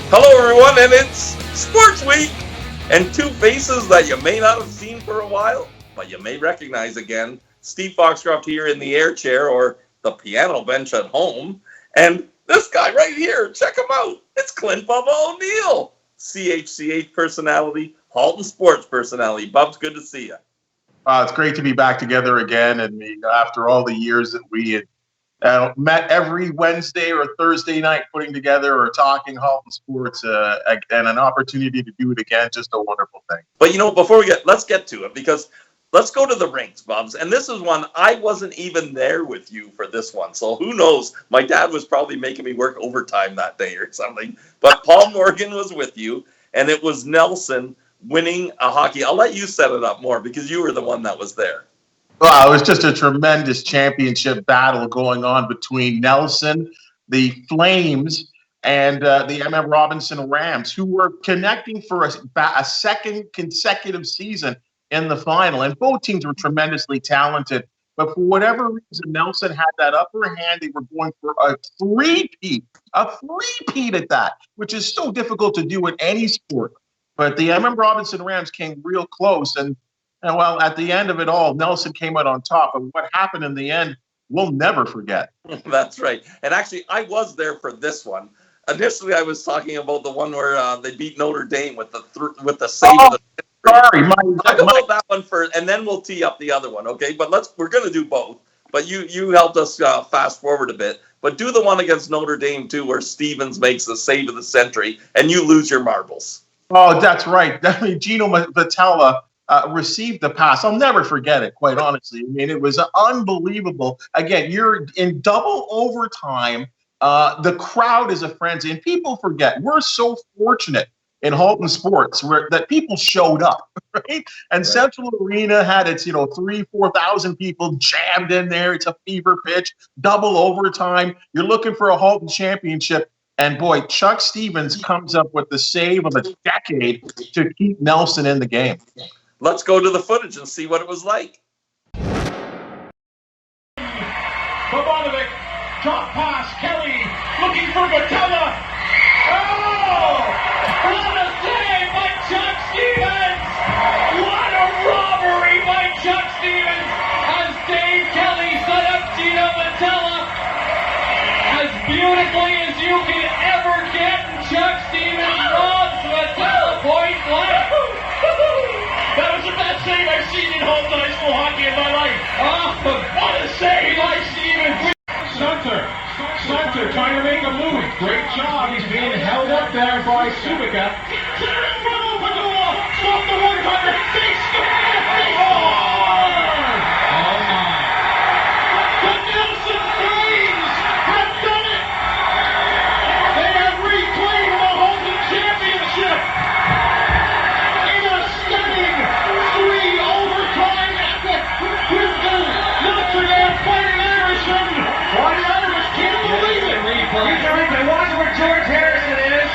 Hello, everyone, and it's Sportsweek, and two faces that you may not have seen for a while, but you may recognize again. Steve Foxcroft here in the air chair or the piano bench at home, and this guy right here, check him out. It's Clint Bubba O'Neill, CHCH personality, Halton Sports personality. Bubs, good to see you. It's great to be back together again, and after all the years that we had met every Wednesday or Thursday night putting together or talking Halton Sports, and an opportunity to do it again, just a wonderful thing. But before let's get to it, because let's go to the rinks, Bubs. And this is one, I wasn't even there with you for this one. So who knows? My dad was probably making me work overtime that day or something. But Paul Morgan was with you, and it was Nelson winning a hockey. I'll let you set it up more because you were the one that was there. Well, it was just a tremendous championship battle going on between Nelson, the Flames, and the MM Robinson Rams, who were connecting for a second consecutive season in the final. And both teams were tremendously talented. But for whatever reason, Nelson had that upper hand. They were going for a three-peat at that, which is so difficult to do in any sport. But the MM Robinson Rams came real close. And well, at the end of it all, Nelson came out on top. And what happened in the end, we'll never forget. That's right. And actually, I was there for this one. Initially, I was talking about the one where they beat Notre Dame with the save of the. Sorry, talk about that one first, and then we'll tee up the other one, okay? But we're going to do both. But you helped us fast forward a bit. But do the one against Notre Dame, too, where Stevens makes the save of the century, and you lose your marbles. Oh, that's right. I mean, Gino Vitella received the pass. I'll never forget it, quite honestly. I mean, it was unbelievable. Again, you're in double overtime. The crowd is a frenzy, and people forget. We're so fortunate in Halton Sports that people showed up, right? And right. Central Arena had its, 3,000-4,000 people jammed in there. It's a fever pitch, double overtime. You're looking for a Halton championship. And boy, Chuck Stevens comes up with the save of a decade to keep Nelson in the game. Let's go to the footage and see what it was like. Bobanovic, drop pass, Kelly, looking for Vitella. Oh! What a save by Chuck Stevens! What a robbery by Chuck Stevens as Dave Kelly set up Gino Vitella as beautifully as you can ever get. Chuck Stevens robs Vitella point blank. That was the best save I've seen in Halton High School hockey in my life. Oh, what a save by Stevens! Sunter trying to make a move. Great job. He's being held up there by Subica. Open the wall. Stop the 100. They score! Oh my. The Nelson Flames have done it. They have reclaimed the Halton championship in a stunning 3 overtime epic with the Notre Dame Fighting Irishmen. Watch where George Harrison is.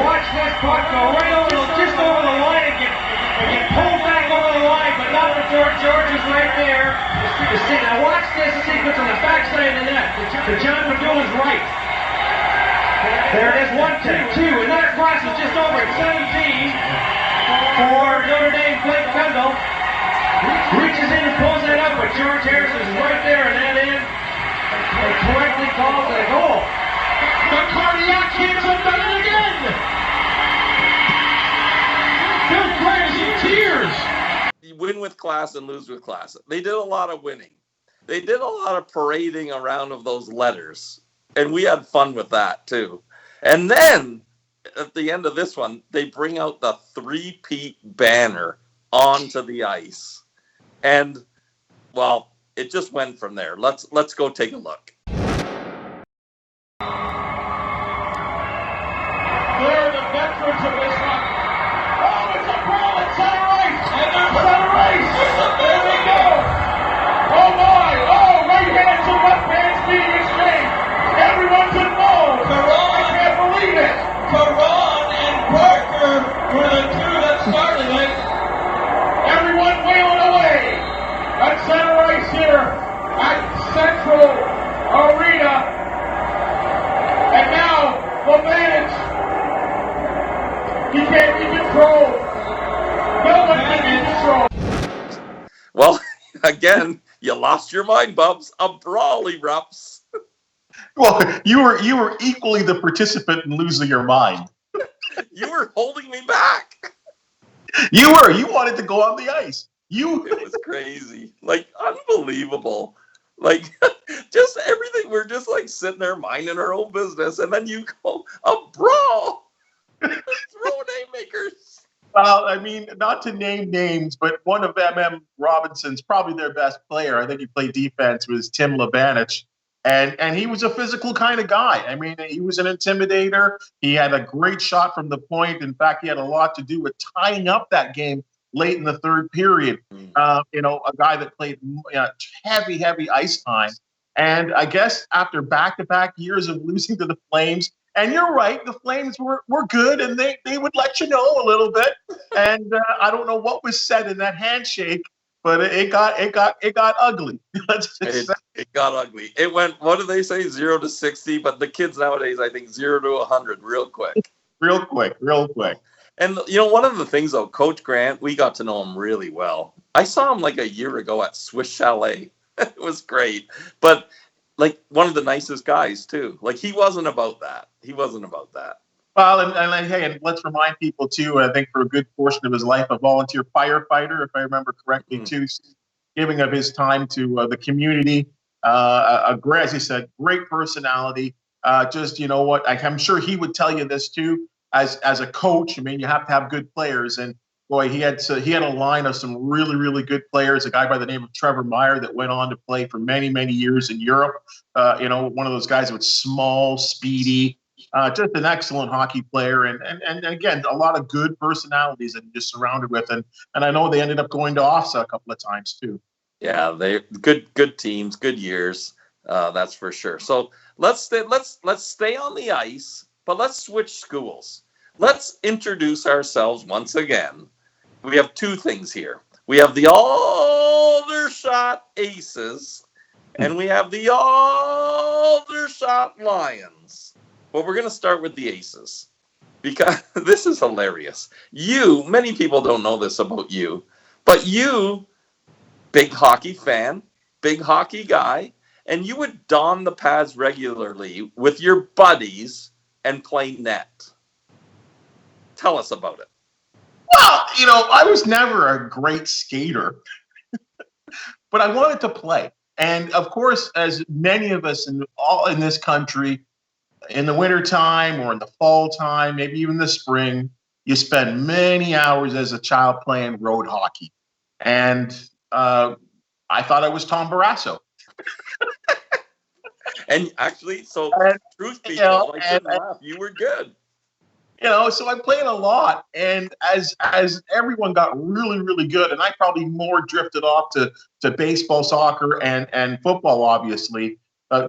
Watch this puck go right just over the line and get pulled back over the line, but not before George is right there. Now watch this sequence on the backside of the net. The John McDougal's right. There it is, 1 take, 2, and that cross is just over at 17 for Notre Dame. Blake Kendall reaches in and pulls that up, but George Harrison is right there, and that in. They correctly calls it a goal. The cardiac kids have done it again! Bill Grant is in tears! You win with class and lose with class. They did a lot of winning. They did a lot of parading around of those letters. And we had fun with that, too. And then, at the end of this one, they bring out the 3-peat banner onto the ice. And, well, it just went from there. Let's go take a look. They're the veterans of this one. Oh, it's a brawl at center ice! And there's center ice! There we go! Oh my! Oh, right hands and left hands beating exchange! Everyone's involved! I can't believe it! Karan and Parker were the two that started it. Everyone wailing away at center ice here at Central can't be controlled. No one can be controlled. Well, again, you lost your mind, Bubs. A brawl erupts. Well, you were equally the participant in losing your mind. You were holding me back. You were. You wanted to go on the ice. It was crazy. Like, unbelievable. Like, just everything. We're just like sitting there minding our own business. And then you go, a brawl. Throw haymakers. Well, I mean, not to name names, but one of MM Robinson's, probably their best player, I think he played defense, was Tim Labanich. And he was a physical kind of guy. I mean, he was an intimidator. He had a great shot from the point. In fact, he had a lot to do with tying up that game late in the third period. A guy that played heavy ice time. And I guess after back-to-back years of losing to the Flames, and you're right, the Flames were good, and they would let you know a little bit. And I don't know what was said in that handshake, but it got ugly. It got ugly. It went, what do they say, 0 to 60? But the kids nowadays, I think 0 to 100 real quick. Real quick. And, one of the things, though, Coach Grant, we got to know him really well. I saw him like a year ago at Swiss Chalet. It was great. But, like, one of the nicest guys, too. Like, he wasn't about that. Well, and let's remind people, too, I think for a good portion of his life, a volunteer firefighter, if I remember correctly, too, giving of his time to the community. As you said, great personality. Just, I'm sure he would tell you this, too, as a coach. I mean, you have to have good players. And, boy, he had a line of some really, really good players. A guy by the name of Trevor Meyer that went on to play for many, many years in Europe. One of those guys who was small, speedy, just an excellent hockey player. And again, a lot of good personalities that he just surrounded with. And I know they ended up going to OFSA a couple of times, too. Yeah, they good teams, good years. That's for sure. So let's stay on the ice, but let's switch schools. Let's introduce ourselves once again. We have two things here. We have the Aldershot Aces, and we have the Aldershot Lions. But we're going to start with the Aces, because this is hilarious. Many people don't know this about you, but you, big hockey fan, big hockey guy, and you would don the pads regularly with your buddies and play net. Tell us about it. Well, I was never a great skater, but I wanted to play. And of course, as many of us in this country, in the wintertime or in the fall time, maybe even the spring, you spend many hours as a child playing road hockey. And I thought I was Tom Barrasso. And actually, truth be told, I shouldn't laugh. You were good. So I played a lot, and as everyone got really, really good, and I probably more drifted off to baseball, soccer, and football, obviously,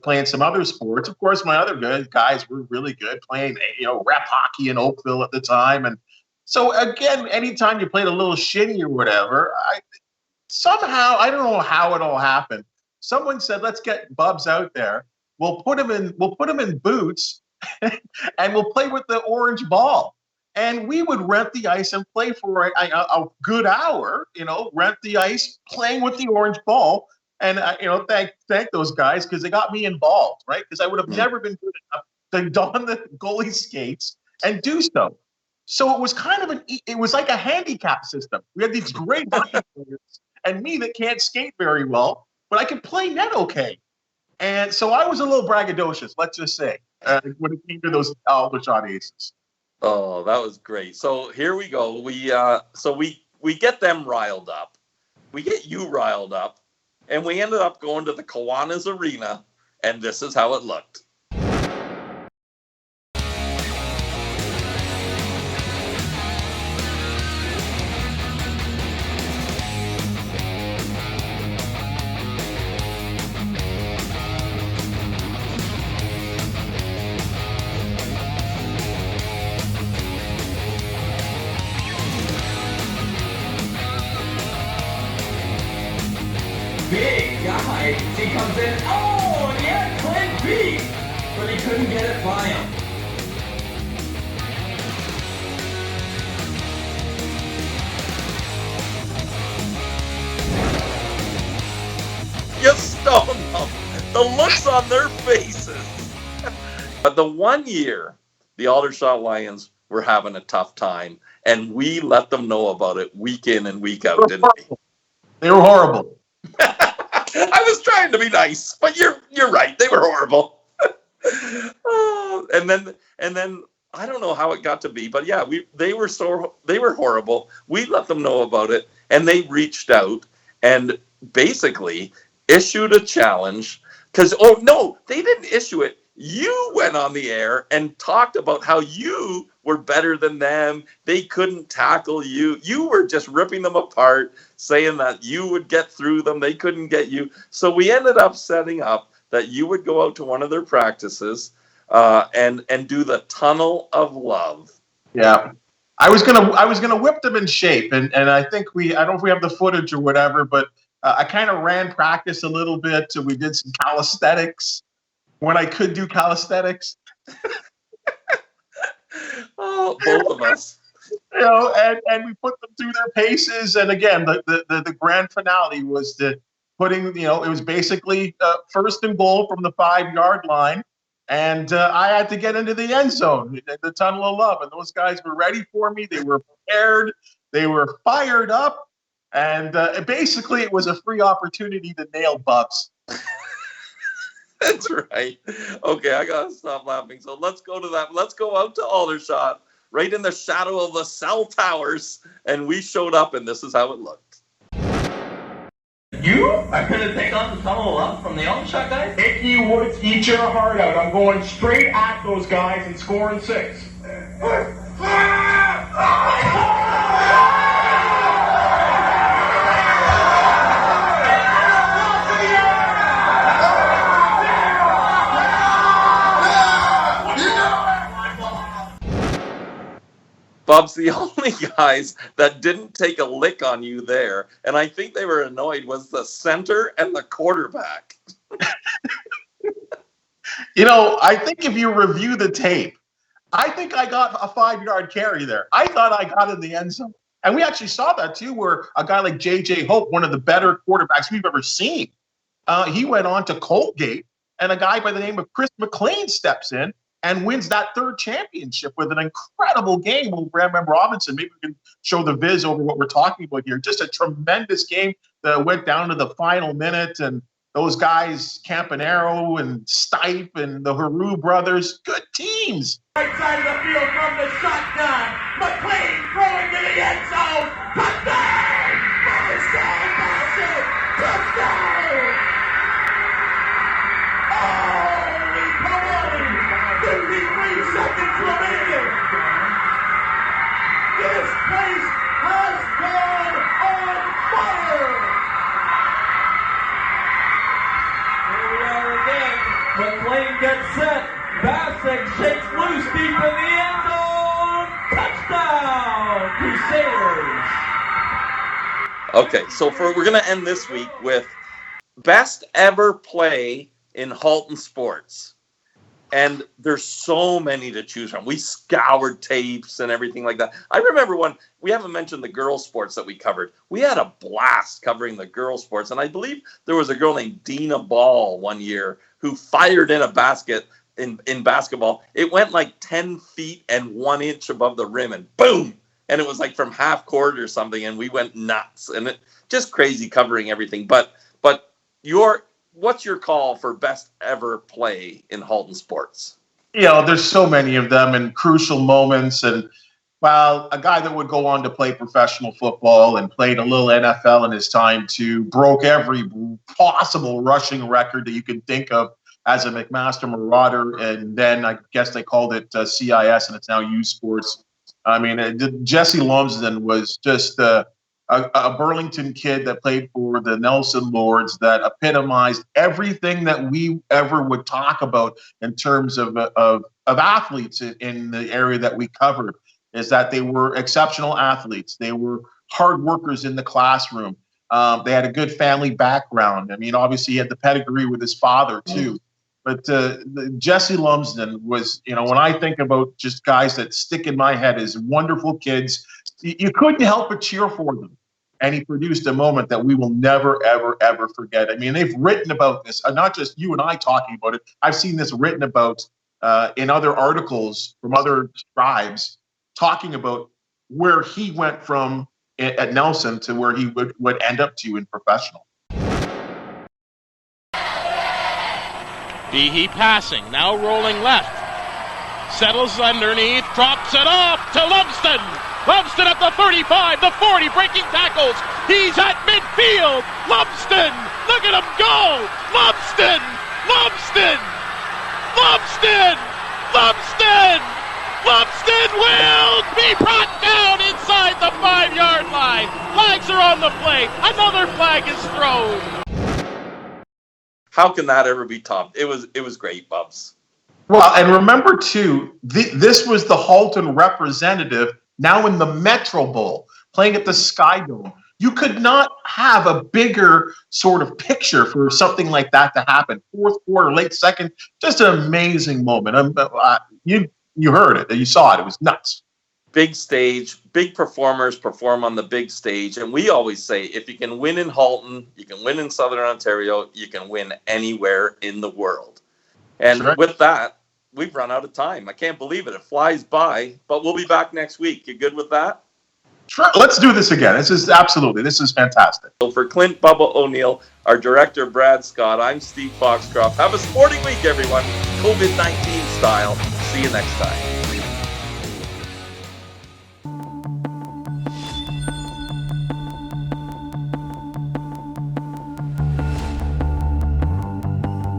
playing some other sports. Of course, my other guys were really good playing, rep hockey in Oakville at the time. And so, again, anytime you played a little shitty or whatever, somehow, I don't know how it all happened. Someone said, let's get Bubs out there. We'll put him in boots, and we'll play with the orange ball. And we would rent the ice and play for a good hour, rent the ice, playing with the orange ball. And, thank those guys, because they got me involved, right? Because I would have never been good enough to don the goalie skates and do so. So it was it was like a handicap system. We had these great hockey players and me that can't skate very well, but I could play net okay. And so I was a little braggadocious, let's just say, when it came to those Aldershot Aces. Oh, that was great. So here we go. We get them riled up. We get you riled up. And we ended up going to the Kiwanis Arena, and this is how it looked. Big guy. He comes in. Oh, and he had Clint beat, but he couldn't get it by him. The looks on their faces. But the one year, the Aldershot Lions were having a tough time, and we let them know about it week in and week out, didn't we? They were horrible. I was trying to be nice, but you're right. They were horrible. Oh, and then I don't know how it got to be, but yeah, they were horrible. We let them know about it, and they reached out and basically issued a challenge. Because they didn't issue it. You went on the air and talked about how you were better than them. They couldn't tackle you. You were just ripping them apart, saying that you would get through them. They couldn't get you. So we ended up setting up that you would go out to one of their practices and do the tunnel of love. Yeah. I was gonna whip them in shape, and I think I don't know if we have the footage or whatever, but I kind of ran practice a little bit. We did some calisthenics when I could do calisthenics. Oh, both of us. And we put them through their paces. And again, the grand finale was putting, it was basically first and goal from the 5-yard line. And I had to get into the end zone, the tunnel of love. And those guys were ready for me. They were prepared. They were fired up. And basically, it was a free opportunity to nail Bubs. That's right. Okay, I got to stop laughing. So let's go to that. Let's go out to Aldershot, right in the shadow of the cell towers. And we showed up, and this is how it looked. You are going to take on the tunnel of love from the Aldershot guys? Icky Woods, eat your heart out. I'm going straight at those guys and scoring 6. Bubs, the only guys that didn't take a lick on you there, and I think they were annoyed, was the center and the quarterback. I think if you review the tape, I think I got a 5-yard carry there. I thought I got in the end zone. And we actually saw that too, where a guy like J.J. Hope, one of the better quarterbacks we've ever seen, he went on to Colgate, and a guy by the name of Chris McLean steps in and wins that 3rd championship with an incredible game over M.M. Robinson. Maybe we can show the viz over what we're talking about here. Just a tremendous game that went down to the final minute, and those guys, Campanaro and Stipe and the Haru brothers, good teams. Right side of the field from the shotgun. McLean throwing to the end zone. Touchdown! Marcel Bassett! Touchdown! Holy moly! 53 seconds remaining. This place has gone on fire. Here we are again. McLean gets set. Bassett shakes loose deep in the end zone. Touchdown, Crusaders. Okay, so we're going to end this week with best ever play in Halton sports. And there's so many to choose from. We scoured tapes and everything like that. I remember when we haven't mentioned the girls' sports that we covered. We had a blast covering the girls' sports. And I believe there was a girl named Dina Ball one year who fired in a basket in basketball. It went like 10 feet and 1 inch above the rim, and boom! And it was like from half court or something, and we went nuts. And it just crazy covering everything. But what's your call for best ever play in Halton sports? There's so many of them and crucial moments. And a guy that would go on to play professional football and played a little NFL in his time too, broke every possible rushing record that you can think of as a McMaster Marauder. And then I guess they called it CIS, and it's now U Sports. I mean, Jesse Lumsden was just a Burlington kid that played for the Nelson Lords that epitomized everything that we ever would talk about in terms of athletes in the area that we covered, is that they were exceptional athletes. They were hard workers in the classroom. They had a good family background. I mean, obviously he had the pedigree with his father too. But Jesse Lumsden was, when I think about just guys that stick in my head as wonderful kids, you couldn't help but cheer for them. and he produced a moment that we will never, ever, ever forget. I mean, they've written about this, not just you and I talking about it. I've seen this written about in other articles from other tribes talking about where he went from at Nelson to where he would end up to in professional. Behe passing, now rolling left. Settles underneath, drops it off to Lumsden. Lumsden at the 35, the 40, breaking tackles. He's at midfield. Lumsden, look at him go. Lumsden, Lumsden, Lumsden, Lumsden. Lumsden will be brought down inside the 5-yard line. Flags are on the plate. Another flag is thrown. How can that ever be topped? It was great, Bubs. Well, and remember, too, this was the Halton representative now in the Metro Bowl, playing at the Sky Dome. You could not have a bigger sort of picture for something like that to happen. Fourth quarter, late second, just an amazing moment. You heard it, you saw it. It was nuts. Big stage, big performers perform on the big stage. And we always say, if you can win in Halton, you can win in Southern Ontario, you can win anywhere in the world. And with that, we've run out of time. I can't believe it. It flies by, but we'll be back next week. You good with that? Sure. Let's do this again. This is fantastic. So for Clint Bubba O'Neill, our director, Brad Scott, I'm Steve Foxcroft. Have a sporting week, everyone. COVID-19 style. See you next time.